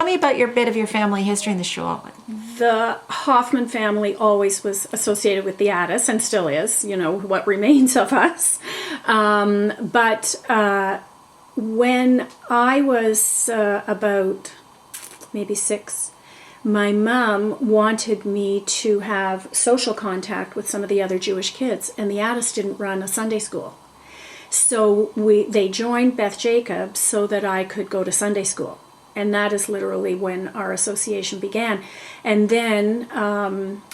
Tell me about your bit of your family history in the shul. The Hoffman family always was associated with the Addis and still is, you know, what remains of us. But when I was about maybe 6, my mom wanted me to have social contact with some of the other Jewish kids, and the Addis didn't run a Sunday school. So they joined Beth Jacob so that I could go to Sunday school. And that is literally when our association began. And then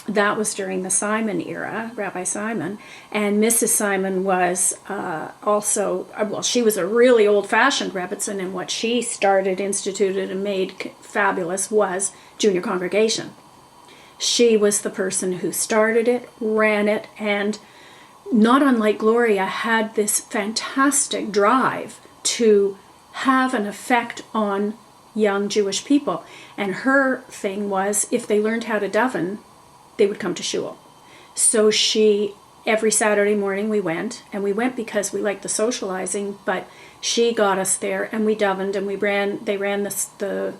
that was during the Simon era, Rabbi Simon. And Mrs. Simon was also, well, she was a really old-fashioned Rebbitzin, and what she started, instituted, and made fabulous was junior congregation. She was the person who started it, ran it, and not unlike Gloria, had this fantastic drive to have an effect on young Jewish people. And her thing was, if they learned how to daven, they would come to shul. So every Saturday morning we went because we liked the socializing, but she got us there, and we davened, and they ran the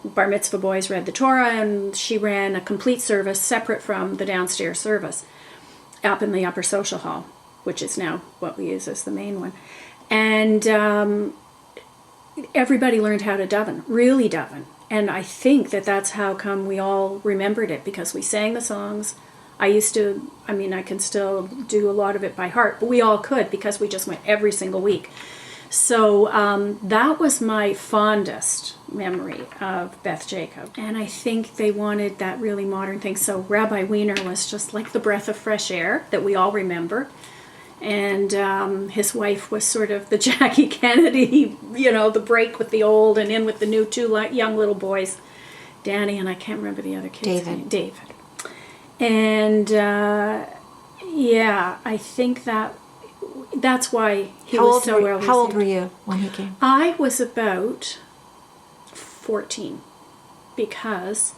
bar mitzvah boys read the Torah, and she ran a complete service separate from the downstairs service up in the upper social hall, which is now what we use as the main one. And everybody learned how to daven, really daven. And I think that's how come we all remembered it, because we sang the songs. I can still do a lot of it by heart, but we all could because we just went every single week. So that was my fondest memory of Beth Jacob. And I think they wanted that really modern thing. So Rabbi Wiener was just like the breath of fresh air that we all remember. And his wife was sort of the Jackie Kennedy, you know, the break with the old and in with the new, 2 young little boys, Danny, and I can't remember the other kid's name. David. And yeah, I think that's why he was so well received. How old were you when he came? I was about 14, because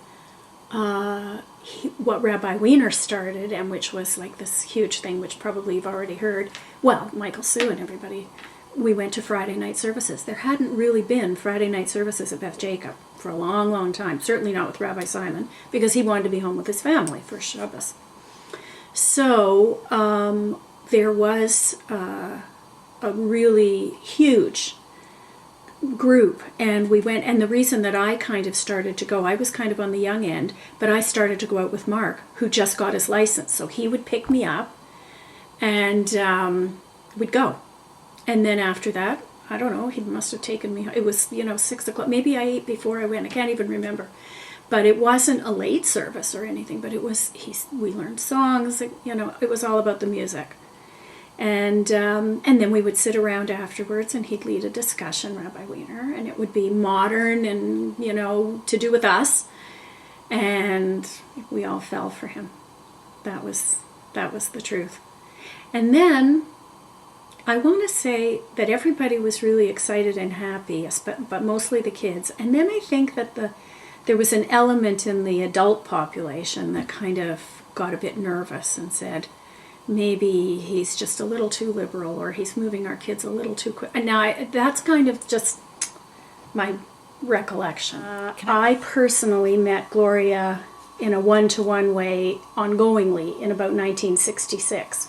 what Rabbi Wiener started, and which was like this huge thing, which probably you've already heard, well, Michael Sue and everybody, we went to Friday night services. There hadn't really been Friday night services at Beth Jacob for a long, long time, certainly not with Rabbi Simon, because he wanted to be home with his family for Shabbos. So there was a really huge group, and we went, and the reason that I kind of started to go, I was kind of on the young end, but I started to go out with Mark, who just got his license. So he would pick me up, and we'd go. And then after that, I don't know, he must have taken me, it was, 6 o'clock, maybe I ate before I went, I can't even remember. But it wasn't a late service or anything, but it was, we learned songs, it was all about the music. And then we would sit around afterwards, and he'd lead a discussion, Rabbi Wiener, and it would be modern and, to do with us. And we all fell for him. That was the truth. And then I want to say that everybody was really excited and happy, but mostly the kids. And then I think that there was an element in the adult population that kind of got a bit nervous and said, maybe he's just a little too liberal, or he's moving our kids a little too quick. And now that's kind of just my recollection. I personally met Gloria in a one-to-one way ongoingly in about 1966.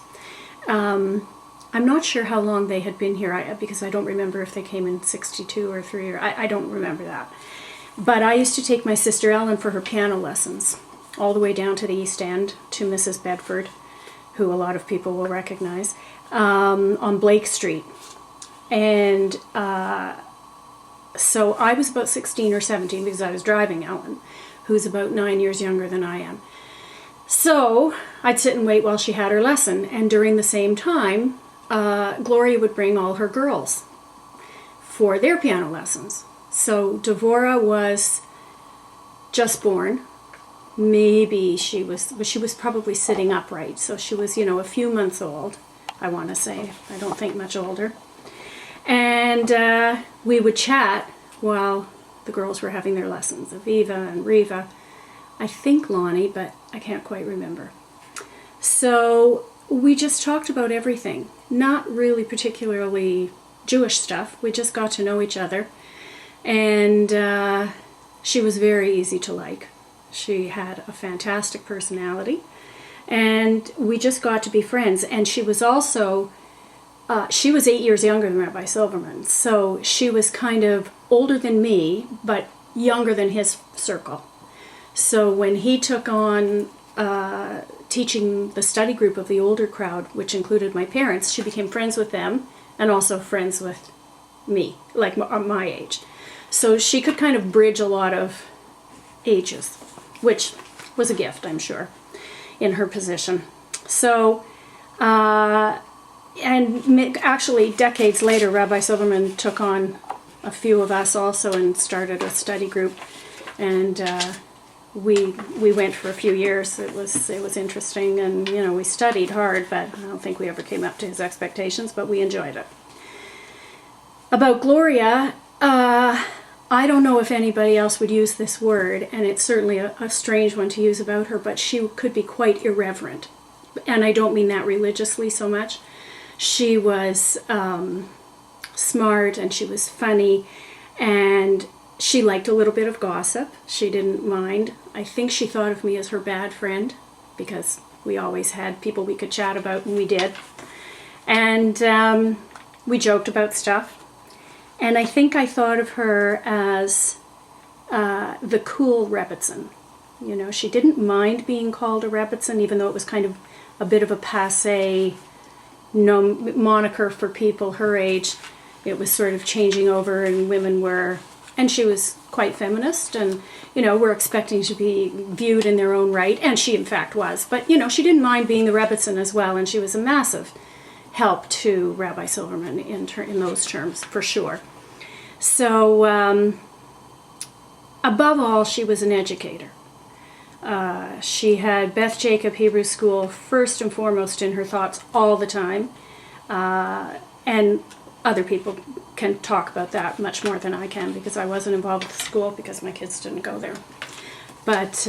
I'm not sure how long they had been here, because I don't remember if they came in 62 or 3, or I don't remember that. But I used to take my sister Ellen for her piano lessons all the way down to the East End to Mrs. Bedford, who a lot of people will recognize, on Blake Street. And so I was about 16 or 17 because I was driving Ellen, who's about 9 years younger than I am. So I'd sit and wait while she had her lesson, and during the same time, Gloria would bring all her girls for their piano lessons. So Devorah was just born. Maybe she was probably sitting upright, so she was, a few months old, I want to say. I don't think much older. And we would chat while the girls were having their lessons, Aviva and Riva. I think Lonnie, but I can't quite remember. So we just talked about everything, not really particularly Jewish stuff. We just got to know each other. And she was very easy to like. She had a fantastic personality, and we just got to be friends. And she was also, she was 8 years younger than Rabbi Silverman, so she was kind of older than me, but younger than his circle. So when he took on teaching the study group of the older crowd, which included my parents, she became friends with them and also friends with me, like my age. So she could kind of bridge a lot of ages, which was a gift, I'm sure, in her position. So, and actually decades later, Rabbi Silverman took on a few of us also and started a study group, and we went for a few years. It was interesting, and we studied hard, but I don't think we ever came up to his expectations, but we enjoyed it. About Gloria, I don't know if anybody else would use this word, and it's certainly a strange one to use about her, but she could be quite irreverent. And I don't mean that religiously so much. She was smart, and she was funny, and she liked a little bit of gossip. She didn't mind. I think she thought of me as her bad friend, because we always had people we could chat about, and we did. And we joked about stuff. And I think I thought of her as the cool Rebbitzin. She didn't mind being called a Rebbitzin, even though it was kind of a bit of a passé moniker for people her age. It was sort of changing over, and women were, and she was quite feminist, and were expecting to be viewed in their own right, and she in fact was. But she didn't mind being the Rebbitzin as well, and she was a massive help to Rabbi Silverman in those terms, for sure. So, above all, she was an educator. She had Beth Jacob Hebrew School first and foremost in her thoughts all the time, and other people can talk about that much more than I can, because I wasn't involved with the school because my kids didn't go there. But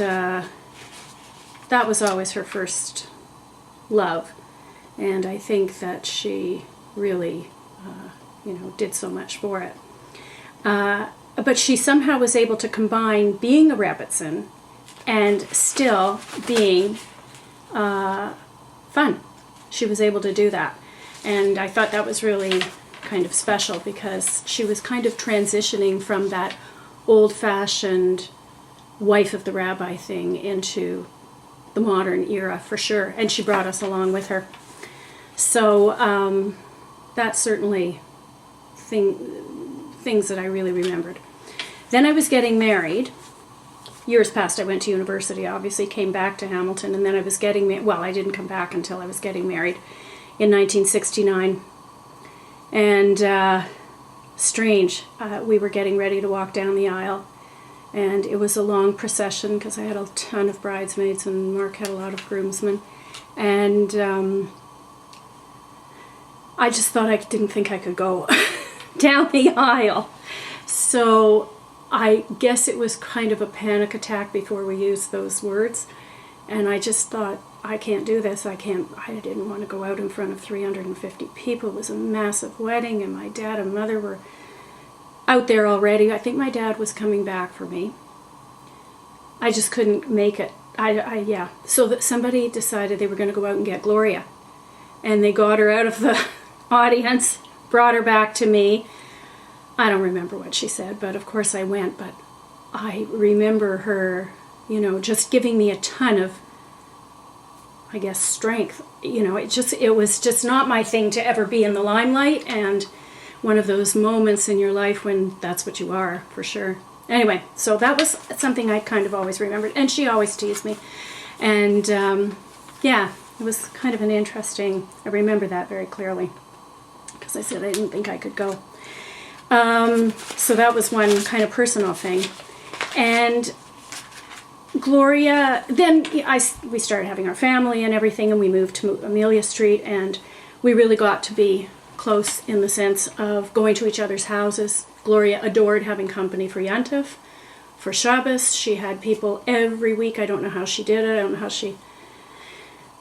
that was always her first love. And I think that she really, did so much for it. But she somehow was able to combine being a Rebbitzin and still being fun. She was able to do that. And I thought that was really kind of special, because she was kind of transitioning from that old-fashioned wife of the rabbi thing into the modern era, for sure. And she brought us along with her. So that's certainly things that I really remembered. Then I was getting married. Years passed. I went to university, obviously, came back to Hamilton, and then I was getting well, I didn't come back until I was getting married in 1969. And strange, we were getting ready to walk down the aisle, and it was a long procession because I had a ton of bridesmaids and Mark had a lot of groomsmen. And I just thought, I didn't think I could go down the aisle. So I guess it was kind of a panic attack before we used those words. And I just thought, I can't do this. I didn't want to go out in front of 350 people. It was a massive wedding, and my dad and mother were out there already. I think my dad was coming back for me. I just couldn't make it. So that somebody decided they were going to go out and get Gloria. And they got her out of the audience, brought her back to me. I don't remember what she said, but of course I went. But I remember her, just giving me a ton of, I guess, strength. It was just not my thing to ever be in the limelight, and one of those moments in your life when that's what you are, for sure. Anyway, so that was something I kind of always remembered, and she always teased me. And it was kind of an interesting, I remember that very clearly, because I said I didn't think I could go. So that was one kind of personal thing. And Gloria, then we started having our family and everything, and we moved to Amelia Street, and we really got to be close in the sense of going to each other's houses. Gloria adored having company for Yantif, for Shabbos. She had people every week. I don't know how she did it. I don't know how she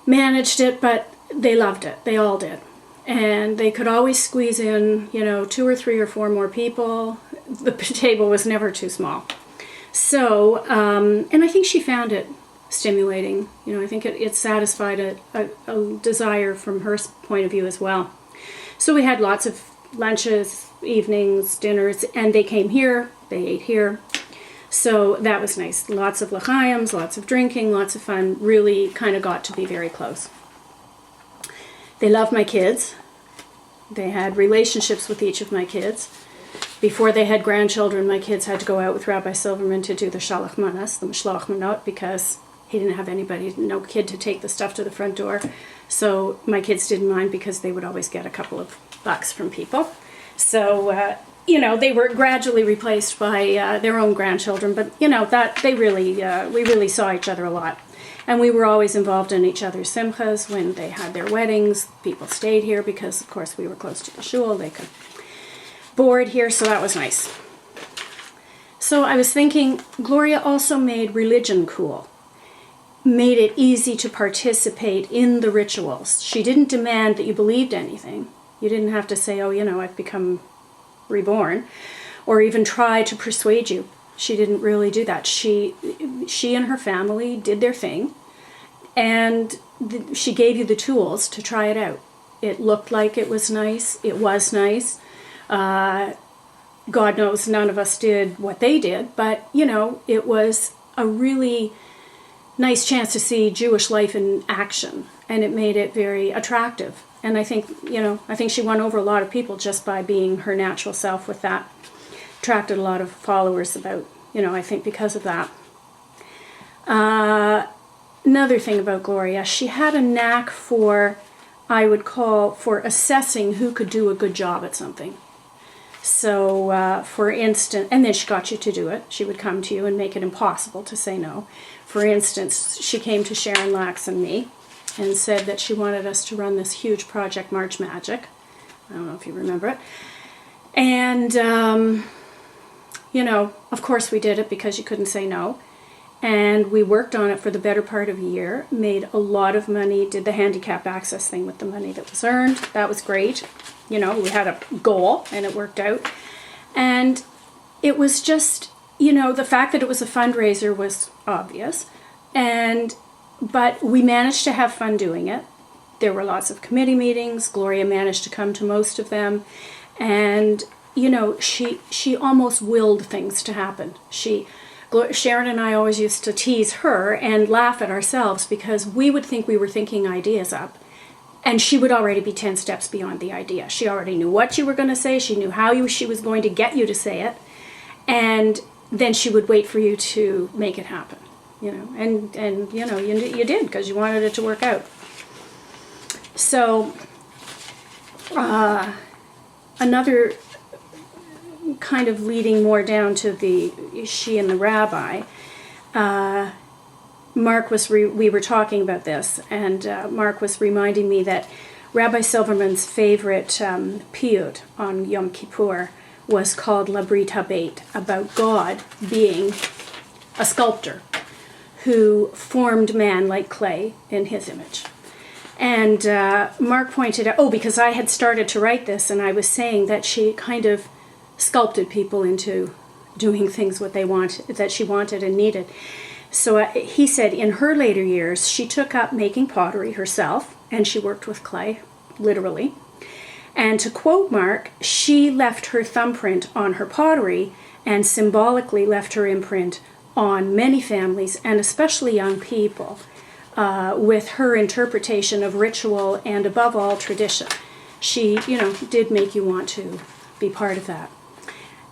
managed it, but they loved it. They all did. And they could always squeeze in, 2 or 3 or 4 more people. The table was never too small. So, and I think she found it stimulating. You know, I think it satisfied a desire from her point of view as well. So we had lots of lunches, evenings, dinners, and they came here, they ate here. So that was nice. Lots of l'chaims, lots of drinking, lots of fun. Really kind of got to be very close. They loved my kids. They had relationships with each of my kids. Before they had grandchildren, my kids had to go out with Rabbi Silverman to do the shalach manas, the mishloach manot, because he didn't have anybody, no kid to take the stuff to the front door. So my kids didn't mind because they would always get a couple of bucks from people. So, you know, they were gradually replaced by their own grandchildren, but, you know, that we really saw each other a lot. And we were always involved in each other's simchas when they had their weddings. People stayed here because, of course, we were close to the shul. They could board here, so that was nice. So I was thinking, Gloria also made religion cool, made it easy to participate in the rituals. She didn't demand that you believed anything. You didn't have to say, oh, you know, I've become reborn, or even try to persuade you. She didn't really do that. She and her family did their thing, and she gave you the tools to try it out. It looked like it was nice. It was nice. God knows none of us did what they did, but, you know, it was a really nice chance to see Jewish life in action, and it made it very attractive. And I think, you know, I think she won over a lot of people just by being her natural self with that. Attracted a lot of followers about, you know, I think because of that. Another thing about Gloria, she had a knack for, I would call, for assessing who could do a good job at something. So, for instance, and then she got you to do it. She would come to you and make it impossible to say no. For instance, she came to Sharon Lax and me and said that she wanted us to run this huge project, March Magic. I don't know if you remember it. And, you know, of course we did it because you couldn't say no. And we worked on it for the better part of a year, made a lot of money, did the handicap access thing with the money that was earned. That was great. You know, we had a goal and it worked out. And it was just, you know, the fact that it was a fundraiser was obvious. But we managed to have fun doing it. There were lots of committee meetings. Gloria managed to come to most of them. And, you know, she almost willed things to happen. Sharon and I always used to tease her and laugh at ourselves because we would think we were thinking ideas up. And she would already be 10 steps beyond the idea. She already knew what you were going to say. She knew how she was going to get you to say it. And then she would wait for you to make it happen. You know, and you know, you did because you wanted it to work out. So, another kind of leading more down to she and the rabbi, Mark was, we were talking about this, and Mark was reminding me that Rabbi Silverman's favorite piyut on Yom Kippur was called La Brit HaBeit, about God being a sculptor who formed man like clay in his image. And Mark pointed out, because I had started to write this, and I was saying that she kind of sculpted people into doing things that she wanted and needed. So he said in her later years, she took up making pottery herself, and she worked with clay, literally. And to quote Mark, she left her thumbprint on her pottery and symbolically left her imprint on many families, and especially young people, with her interpretation of ritual and, above all, tradition. She, you know, did make you want to be part of that.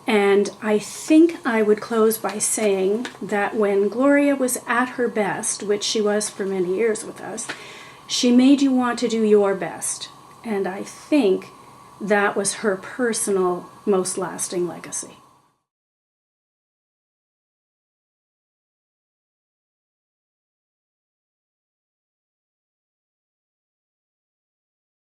And I think I would close by saying that when Gloria was at her best, which she was for many years with us, she made you want to do your best. And I think that was her personal, most lasting legacy.